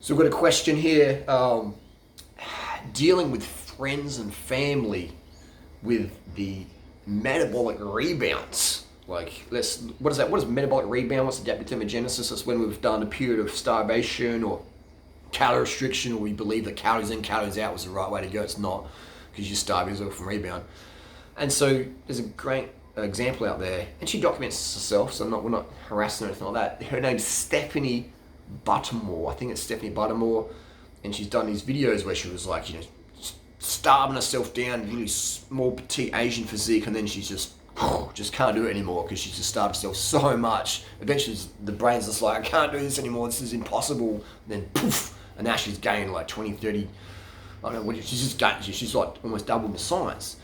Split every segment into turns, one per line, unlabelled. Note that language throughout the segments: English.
So we've got a question here. Dealing with friends and family with the metabolic rebounds. What is that? What is metabolic rebound? What's adaptive thermogenesis? That's when we've done a period of starvation or calorie restriction, or we believe that calories in, calories out was the right way to go. It's not, because you starve yourself from rebound. And so there's a great example out there, and she documents this herself, so we're not harassing her or anything like that. Her name's Stephanie Buttermore. I think it's Stephanie Buttermore, and she's done these videos where she was like, starving herself down, really small, petite Asian physique, and then she's just can't do it anymore because she's just starved herself so much. Eventually, the brain's just like, I can't do this anymore. This is impossible. And then poof, and now she's gained like 20, 30. I don't know. She's just gained. She's like almost doubled the size,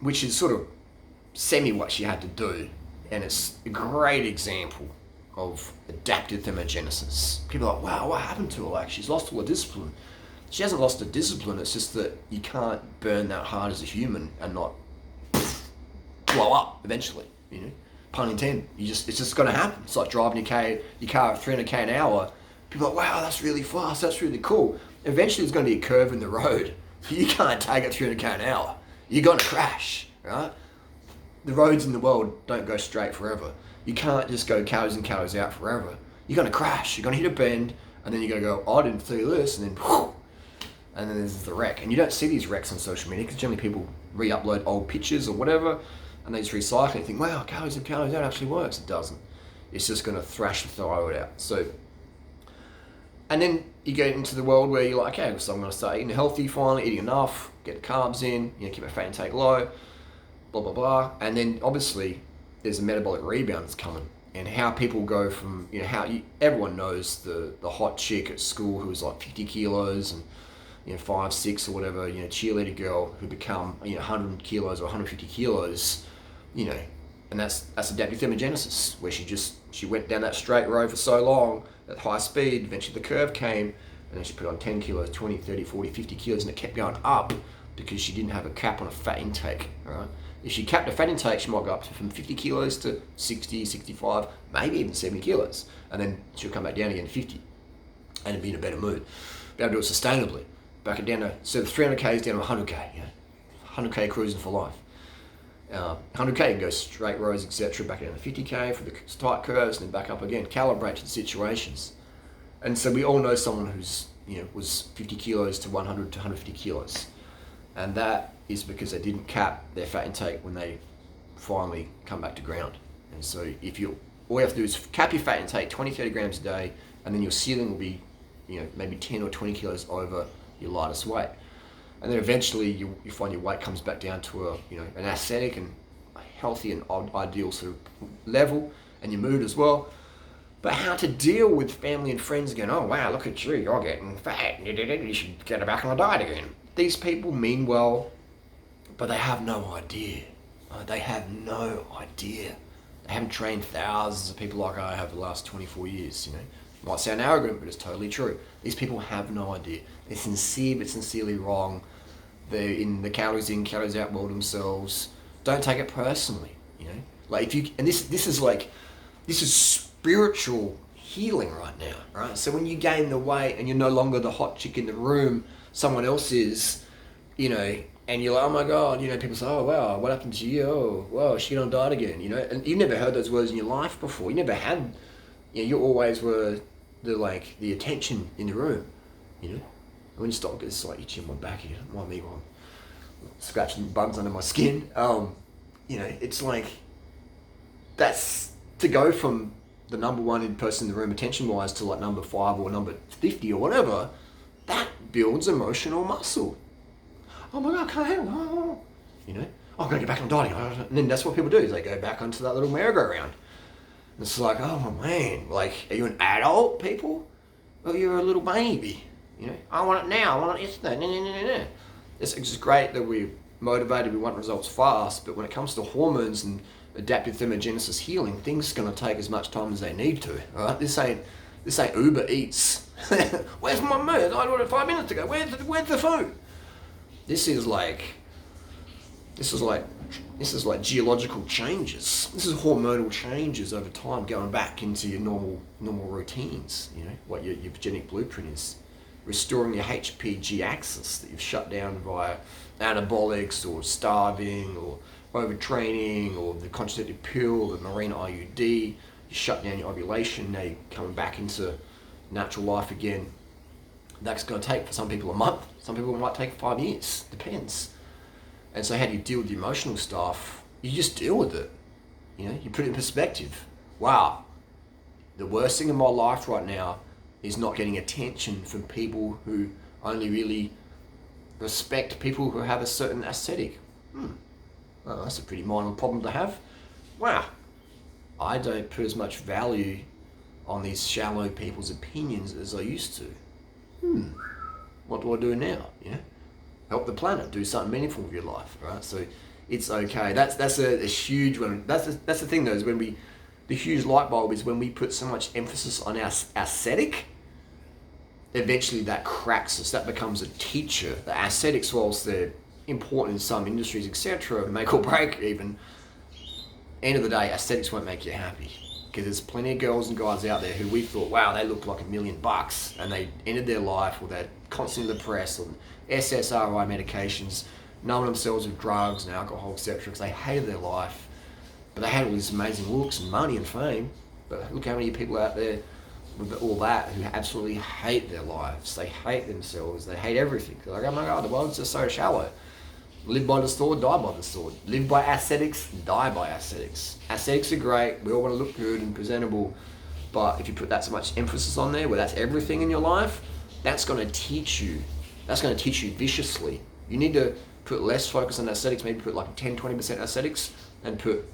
which is sort of semi what she had to do, and it's a great example of adaptive thermogenesis. People are like, wow, what happened to her? Like, she's lost all her discipline. She hasn't lost her discipline, it's just that you can't burn that hard as a human and not blow up eventually, Pun intended. It's just gonna happen. It's like driving your car at 300k an hour. People are like, wow, that's really fast, that's really cool. Eventually there's gonna be a curve in the road. You can't take it 300k an hour. You're gonna crash, right? The roads in the world don't go straight forever. You can't just go calories in, calories out forever. You're gonna crash. You're gonna hit a bend, and then you're gonna go, oh, I didn't see this, and then whoosh, and then there's the wreck. And you don't see these wrecks on social media because generally people re-upload old pictures or whatever, and they just recycle it and think, wow, calories in, calories out actually works. It doesn't. It's just gonna thrash the thyroid out. So, and then you get into the world where you're like, okay, so I'm gonna start eating healthy finally, eating enough, get the carbs in, keep my fat intake low, blah, blah, blah. And then obviously there's a metabolic rebound that's coming, and how people go from, everyone knows the hot chick at school who was like 50 kilos and, 5, 6 or whatever, cheerleader girl who become, 100 kilos or 150 kilos, and that's adaptive thermogenesis, where she went down that straight road for so long at high speed, eventually the curve came, and then she put on 10 kilos, 20, 30, 40, 50 kilos, and it kept going up because she didn't have a cap on a fat intake, right? If she capped a fat intake, she might go up from 50 kilos to 60, 65, maybe even 70 kilos. And then she'll come back down again to 50 and be in a better mood. Be able to do it sustainably. Back it down to, so the 300K is down to 100K, 100K cruising for life. 100K can go straight rows, etc. Back down to 50K for the tight curves, and then back up again. Calibrate to the situations. And so we all know someone who's, was 50 kilos to 100 to 150 kilos. And that is because they didn't cap their fat intake when they finally come back to ground. And so all you have to do is cap your fat intake 20, 30 grams a day, and then your ceiling will be, maybe 10 or 20 kilos over your lightest weight. And then eventually you find your weight comes back down to an aesthetic and a healthy and ideal sort of level, and your mood as well. But how to deal with family and friends going, oh wow, look at you, you're getting fat, you should get back on the diet again. These people mean well, but they have no idea. They have no idea. They haven't trained thousands of people like I have the last 24 years, Might sound arrogant, but it's totally true. These people have no idea. They're sincere, but sincerely wrong. They're in the calories in, calories out world themselves. Don't take it personally, Like this is spiritual healing right now, right? So when you gain the weight and you're no longer the hot chick in the room, someone else is, and you're like, oh my God, people say, oh wow, what happened to you? Oh, wow, she on a diet again, and you've never heard those words in your life before. You never had, you always were the attention in the room, And when you start, it's like itching my back here, mind me while I'm scratching bugs under my skin. It's like, that's to go from the number one person in the room attention-wise to like number 5 or number 50 or whatever. That builds emotional muscle. Oh my God, I can't handle it. I'm gonna get back on dieting. And then that's what people do, is they go back onto that little merry-go-round. And it's like, oh man, like, are you an adult, people? Or you're a little baby? I want it now, I want it yesterday. It's just great that we're motivated, we want results fast, but when it comes to hormones and adaptive thermogenesis healing, things are gonna take as much time as they need to, all right? This ain't Uber Eats. Where's my mood? I ordered 5 minutes ago. Where's the food? This is like like geological changes. This is hormonal changes over time, going back into your normal routines. What your genetic blueprint is, restoring your HPG axis that you've shut down via anabolics or starving or overtraining or the contraceptive pill, the marine IUD. You shut down your ovulation. Now you're coming back into natural life again. That's going to take, for some people, a month. Some people it might take 5 years. Depends. And so how do you deal with the emotional stuff? You just deal with it. You put it in perspective. Wow, the worst thing in my life right now is not getting attention from people who only really respect people who have a certain aesthetic. Well, that's a pretty minor problem to have. Wow, I don't put as much value on these shallow people's opinions as I used to. What do I do now? Help the planet, do something meaningful with your life, right? So it's okay. That's a huge one. That's the thing though, is the huge light bulb is when we put so much emphasis on our aesthetic, eventually that cracks us. That becomes a teacher. The aesthetics, whilst they're important in some industries, etc., make or break even, end of the day, aesthetics won't make you happy. Because there's plenty of girls and guys out there who we thought, wow, they look like $1 million, and they ended their life, or they're constantly depressed, or SSRI medications, numbing themselves with drugs and alcohol, etc., because they hated their life. But they had all these amazing looks and money and fame. But look how many people out there with all that who absolutely hate their lives. They hate themselves. They hate everything. They're like, oh my God, the world's just so shallow. Live by the sword, die by the sword. Live by aesthetics, die by aesthetics. Aesthetics are great. We all want to look good and presentable. But if you put that so much emphasis on there, where that's everything in your life, that's going to teach you. That's going to teach you viciously. You need to put less focus on aesthetics, maybe put like 10, 20% aesthetics, and put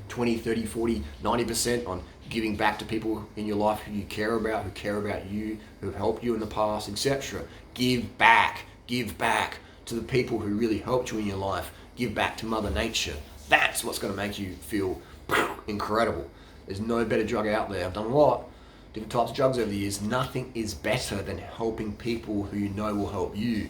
20, 30, 40, 90% on giving back to people in your life who you care about, who care about you, who have helped you in the past, etc. Give back to the people who really helped you in your life. Give back to Mother Nature. That's what's going to make you feel incredible. There's no better drug out there. I've done a lot, different types of drugs over the years. Nothing is better than helping people who you know will help you.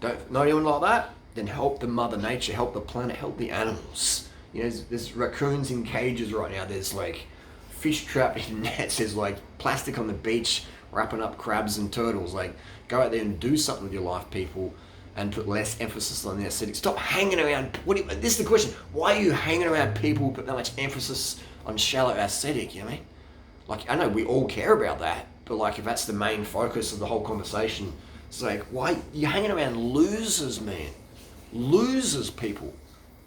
Don't know anyone like that? Then help the Mother Nature, help the planet, help the animals. There's raccoons in cages right now. There's like fish trapped in nets. There's like plastic on the beach wrapping up crabs and turtles. Like, go out there and do something with your life, people, and put less emphasis on the aesthetic. Stop hanging around. This is the question. Why are you hanging around people who put that much emphasis on shallow aesthetic? You know what I mean? Like, I know we all care about that, but like, if that's the main focus of the whole conversation, it's like, why you're hanging around losers, man? Losers, people.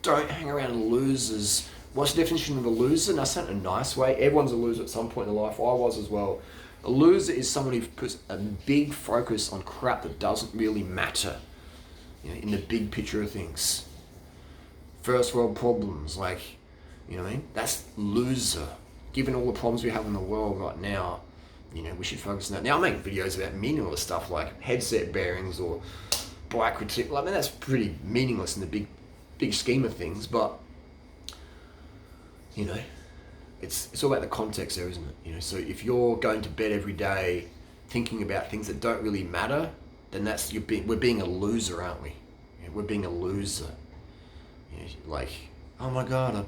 Don't hang around losers. What's the definition of a loser? And I said it in a nice way. Everyone's a loser at some point in their life. I was as well. A loser is someone who puts a big focus on crap that doesn't really matter, in the big picture of things. First world problems, like, you know what I mean? That's loser. Given all the problems we have in the world right now, we should focus on that. Now, I make videos about meaningless stuff like headset bearings or bike critique. I mean, that's pretty meaningless in the big scheme of things, but it's all about the context there, isn't it? So if you're going to bed every day thinking about things that don't really matter, then we're being a loser, aren't we? We're being a loser. Like, oh my God,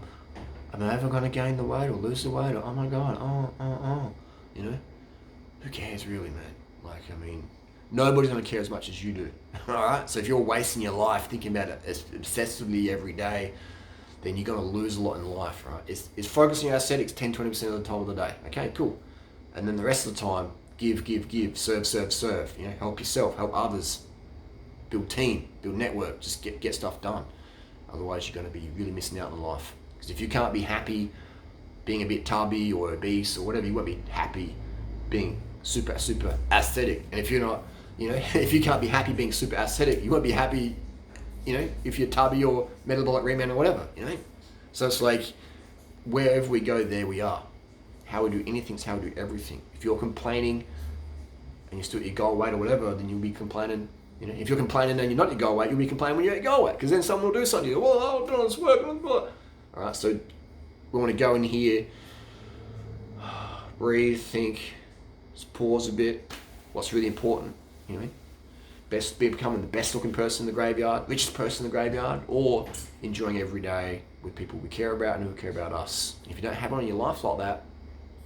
am I ever going to gain the weight or lose the weight? Or, oh my God, who cares really, man? Like, I mean, nobody's going to care as much as you do. All right. So if you're wasting your life thinking about it obsessively every day, then you're going to lose a lot in life, right? It's focusing on aesthetics 10, 20% of the time of the day. Okay, cool. And then the rest of the time, give, serve. Help yourself, help others, build team, build network, just get stuff done. Otherwise, you're going to be really missing out on life. Because if you can't be happy being a bit tubby or obese or whatever, you won't be happy being super aesthetic. And if you're not, if you can't be happy being super aesthetic, you won't be happy, if you're tubby or metabolic rebound or whatever, So it's like, wherever we go, there we are. How we do anything is how we do everything. If you're complaining and you're still at your goal weight or whatever, then you'll be complaining. If you're complaining and you're not at your goal weight, you'll be complaining when you're at your goal weight, because then someone will do something. You go, well, I've done this work. All right, so we want to go in here, breathe, think, just pause a bit. What's really important, becoming the best looking person in the graveyard, richest person in the graveyard, or enjoying every day with people we care about and who care about us. And if you don't have one in your life like that,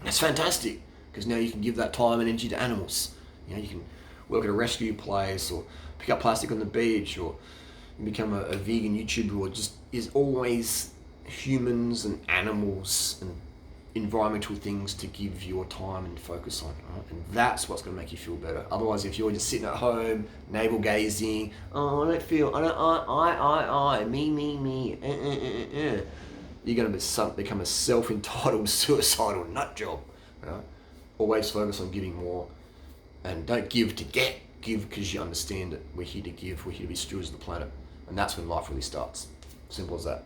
that's fantastic, because now you can give that time and energy to animals. You know, you can work at a rescue place, or pick up plastic on the beach, or become a vegan YouTuber who just is always humans and animals and environmental things to give your time and focus on, right? And that's what's going to make you feel better. Otherwise, if you're just sitting at home, navel gazing, oh, I don't feel, me, you're going to become a self-entitled, suicidal nut job, right? Always focus on giving more, and don't give to get. Give because you understand it. We're here to give. We're here to be stewards of the planet, and that's when life really starts. Simple as that.